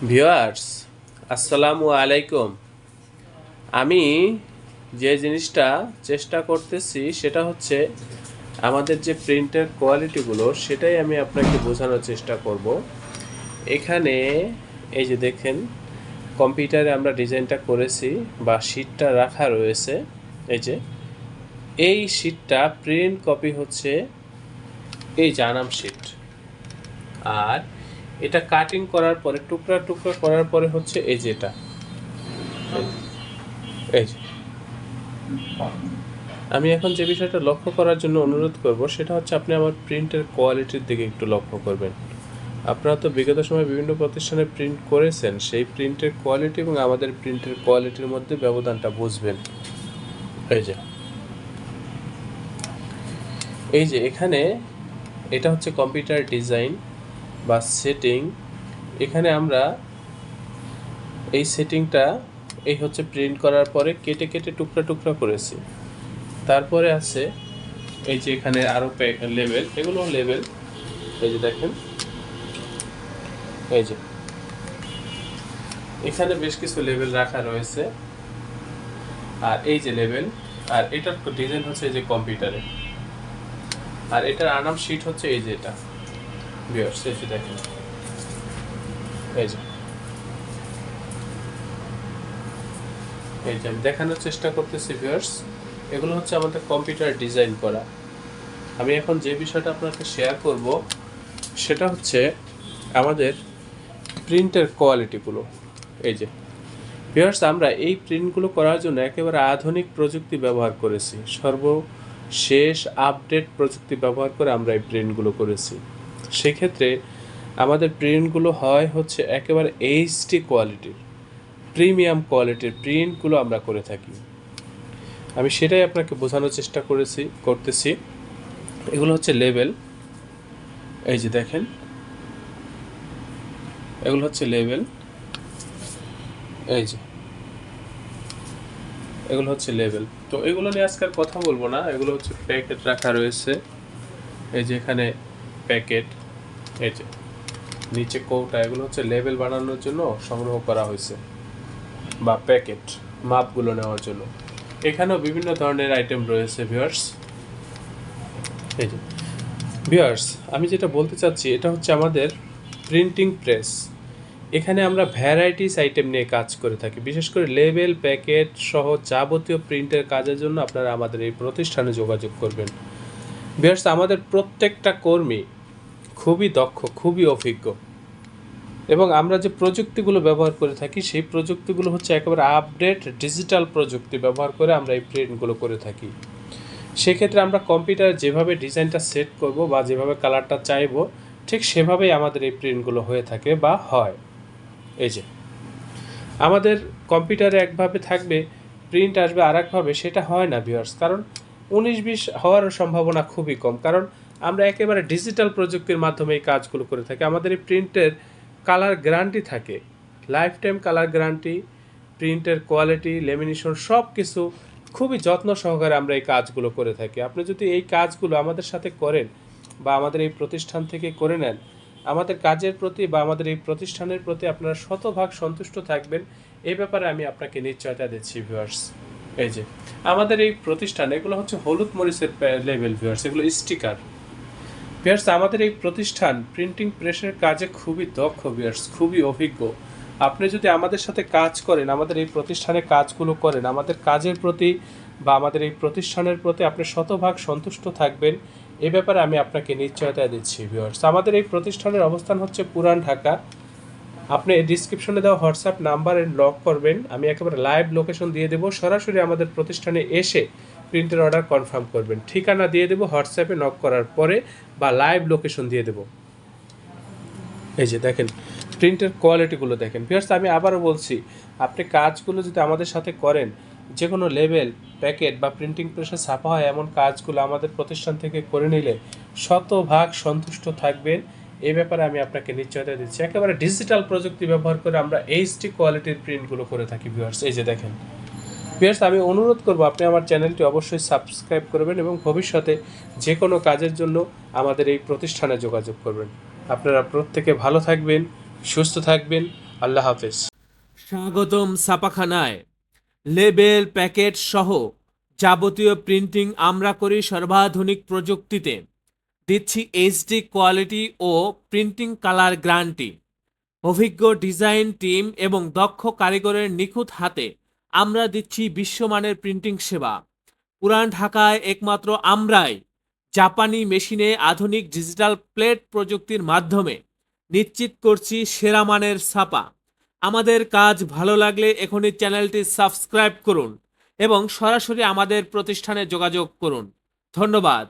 Viewers, আসসালামু আলাইকুম। আমি যে জিনিসটা চেষ্টা করতেছি সেটা হচ্ছে আমাদের যে প্রিন্টের কোয়ালিটিগুলো সেটাই আমি আপনাকে বোঝানোর চেষ্টা করব। এখানে এই যে দেখেন, কম্পিউটারে আমরা ডিজাইনটা করেছি বা শিটটা রাখা রয়েছে। এই যে এই শিটটা প্রিন্ট কপি হচ্ছে এই জানাম শিট, আর এটা কাটিং করার পরে টুকরা টুকরা করার পরে হচ্ছে এই যেটা, এই যে আমি এখন যে বিষয়টা লক্ষ্য করার জন্য অনুরোধ করব সেটা হচ্ছে আপনি আমার প্রিন্টের কোয়ালিটির দিকে একটু লক্ষ্য করবেন। আপনারা তো বিগত সময় বিভিন্ন প্রতিষ্ঠানে প্রিন্ট করেছেন, সেই প্রিন্টের কোয়ালিটি এবং আমাদের প্রিন্টের কোয়ালিটির মধ্যে ব্যবধানটা বুঝবেন। এই যে এখানে এটা হচ্ছে কম্পিউটার ডিজাইন বা সেটিং। এখানে আমরা এই সেটিংটা এই হচ্ছে প্রিন্ট করার পরে কেটে কেটে টুকরা টুকরা করেছি। তারপরে আছে এই যে এখানে আরও লেভেল, এগুলো লেভেল। এই যে দেখেন, এই যে এখানে বেশ কিছু লেভেল রাখা রয়েছে, আর এই যে লেভেল, আর এটার ডিজাইন হচ্ছে এই যে কম্পিউটারে, আর এটার আনাম শিট হচ্ছে এই যে এটা। ভিউয়ার্স, এই যে দেখেন, এই যে আমি দেখানোর চেষ্টা করতেছি ভিউয়ার্স, এগুলো হচ্ছে আমাদের কম্পিউটার ডিজাইন করা। আমি এখন যে বিষয়টা আপনাকে শেয়ার করব সেটা হচ্ছে আমাদের প্রিন্টের কোয়ালিটিগুলো। এই যে ভিউয়ার্স, আমরা এই প্রিন্টগুলো করার জন্য একেবারে আধুনিক প্রযুক্তি ব্যবহার করেছি, সর্বশেষ আপডেট প্রযুক্তি ব্যবহার করে আমরা এই প্রিন্টগুলো করেছি। সেক্ষেত্রে আমাদের প্রিন্টগুলো হচ্ছে একেবারে এইচডি কোয়ালিটির, প্রিমিয়াম কোয়ালিটির প্রিন্টগুলো আমরা করে থাকি। আমি সেটাই আপনাকে বোঝানোর চেষ্টা করতেছি। এগুলো হচ্ছে লেভেল, এই যে দেখেন, এগুলো হচ্ছে লেভেল, এই যে এগুলো হচ্ছে লেভেল। তো এগুলো নিয়ে আজকাল কথা বলবো না, এগুলো হচ্ছে প্যাকেট রাখা রয়েছে। এই যে এখানে প্যাকেট, এই যে নিচে কৌটা, এগুলো হচ্ছে লেভেল বানানোর জন্য সংগ্রহ করা হয়েছে, বা প্যাকেট মাপগুলো নেওয়ার জন্য। এখানেও বিভিন্ন ধরনের আইটেম রয়েছে ভিউয়ার্স। এই যে ভিউয়ার্স, আমি যেটা বলতে চাচ্ছি এটা হচ্ছে আমাদের প্রিন্টিং প্রেস। এখানে আমরা ভ্যারাইটিস আইটেম নিয়ে কাজ করে থাকি, বিশেষ করে লেবেল, প্যাকেট সহ যাবতীয় প্রিন্টের কাজের জন্য আপনারা আমাদের এই প্রতিষ্ঠানে যোগাযোগ করবেন। ভিউয়ার্স, আমাদের প্রত্যেকটা কর্মী খুবই দক্ষ, খুবই অভিজ্ঞ, এবং আমরা যে প্রযুক্তিগুলো ব্যবহার করে থাকি সেই প্রযুক্তিগুলো হচ্ছে একেবারে আপডেট ডিজিটাল প্রযুক্তি ব্যবহার করে আমরা এই প্রিন্টগুলো করে থাকি। সেক্ষেত্রে আমরা কম্পিউটারে যেভাবে ডিজাইনটা সেট করব বা যেভাবে কালারটা চাইবো ঠিক সেভাবেই আমাদের এই প্রিন্টগুলো হয়ে থাকে বা হয়। এই যে আমাদের কম্পিউটারে একভাবে থাকবে, প্রিন্ট আসবে আর একভাবে, সেটা হয় না ভিউয়ার্স। কারণ 19-20 হওয়ার সম্ভাবনা খুবই কম, কারণ আমরা একেবারে ডিজিটাল প্রযুক্তির মাধ্যমে এই কাজগুলো করে থাকি। আমাদের এই প্রিন্টের কালার গ্যারান্টি থাকে, লাইফ টাইম কালার গ্যারান্টি, প্রিন্টের কোয়ালিটি, লেমিনেশন সব কিছু খুবই যত্ন সহকারে আমরা এই কাজগুলো করে থাকি। আপনি যদি এই কাজগুলো আমাদের সাথে করেন বা আমাদের এই প্রতিষ্ঠান থেকে করে নেন, আমাদের কাজের প্রতি বা আমাদের এই প্রতিষ্ঠানের প্রতি আপনারা শতভাগ সন্তুষ্ট থাকবেন, এই ব্যাপারে আমি আপনাকে নিশ্চয়তা দিচ্ছি ভিউয়ার্স। এই যে আমাদের এই প্রতিষ্ঠান, এগুলো হচ্ছে হলুদ মরিচের লেভেল ভিউয়ার্স, এগুলো স্টিকার। ভিউয়ার্স, আমাদের এই প্রতিষ্ঠান প্রিন্টিং প্রেসের কাজে খুবই দক্ষ ভিউয়ার্স, খুবই অভিজ্ঞ। আপনি যদি আমাদের সাথে কাজ করেন, আমাদের এই প্রতিষ্ঠানে কাজগুলো করেন, আমাদের কাজের প্রতি বা আমাদের এই প্রতিষ্ঠানের প্রতি আপনি শতভাগ সন্তুষ্ট থাকবেন, এ ব্যাপারে আমি আপনাকে নিশ্চয়তা দিচ্ছি ভিউয়ার্স। আমাদের এই প্রতিষ্ঠানের অবস্থান হচ্ছে পুরান ঢাকা। আপনি ডিসক্রিপশনে দেওয়া হোয়াটসঅ্যাপ নাম্বারে লক করবেন, আমি একেবারে লাইভ লোকেশন দিয়ে দেবো, সরাসরি আমাদের প্রতিষ্ঠানে এসে প্রিন্টের অর্ডার কনফার্ম করবেন। ঠিকানা দিয়ে দেবো হোয়াটসঅ্যাপে নক করার পরে, বা লাইভ লোকেশন দিয়ে দেবো। এই যে দেখেন প্রিন্টের কোয়ালিটিগুলো দেখেন ভিউয়ার্স। আমি আবারও বলছি, আপনি কাজগুলো যদি আমাদের সাথে করেন, যে কোনো লেবেল, প্যাকেট বা প্রিন্টিং প্রেসে ছাপা হয় এমন কাজগুলো আমাদের প্রতিষ্ঠান থেকে করে নিলে শতভাগ সন্তুষ্ট থাকবেন, এই ব্যাপারে আমি আপনাকে নিশ্চয়তা দিচ্ছি। একেবারে ডিজিটাল প্রযুক্তি ব্যবহার করে আমরা এইচডি কোয়ালিটির প্রিন্টগুলো করে থাকি ভিউয়ার্স। এই যে দেখেন ভিউয়ার্স, আমি অনুরোধ করব আপনি আমার চ্যানেলটি অবশ্যই সাবস্ক্রাইব করবেন এবং ভবিষ্যতে যে কোনো কাজের জন্য আমাদের এই প্রতিষ্ঠানে যোগাযোগ করবেন। আপনারা প্রত্যেকে ভালো থাকবেন, সুস্থ থাকবেন। আল্লাহ হাফেজ। স্বাগতম ছাপাখানায়। লেবেল প্যাকেট সহ যাবতীয় প্রিন্টিং আমরা করি সর্বাধুনিক প্রযুক্তিতে। দিচ্ছি এইচডি কোয়ালিটি ও প্রিন্টিং কালার গ্যারান্টি। অভিজ্ঞ ডিজাইন টিম এবং দক্ষ কারিগরের নিখুঁত হাতে আমরা দিচ্ছি বিশ্বমানের প্রিন্টিং সেবা। পুরান ঢাকায় একমাত্র আমরাই জাপানি মেশিনে আধুনিক ডিজিটাল প্লেট প্রযুক্তির মাধ্যমে নিশ্চিত করছি সেরা মানের ছাপা। আমাদের কাজ ভালো লাগলে এখনই চ্যানেলটি সাবস্ক্রাইব করুন এবং সরাসরি আমাদের প্রতিষ্ঠানে যোগাযোগ করুন। ধন্যবাদ।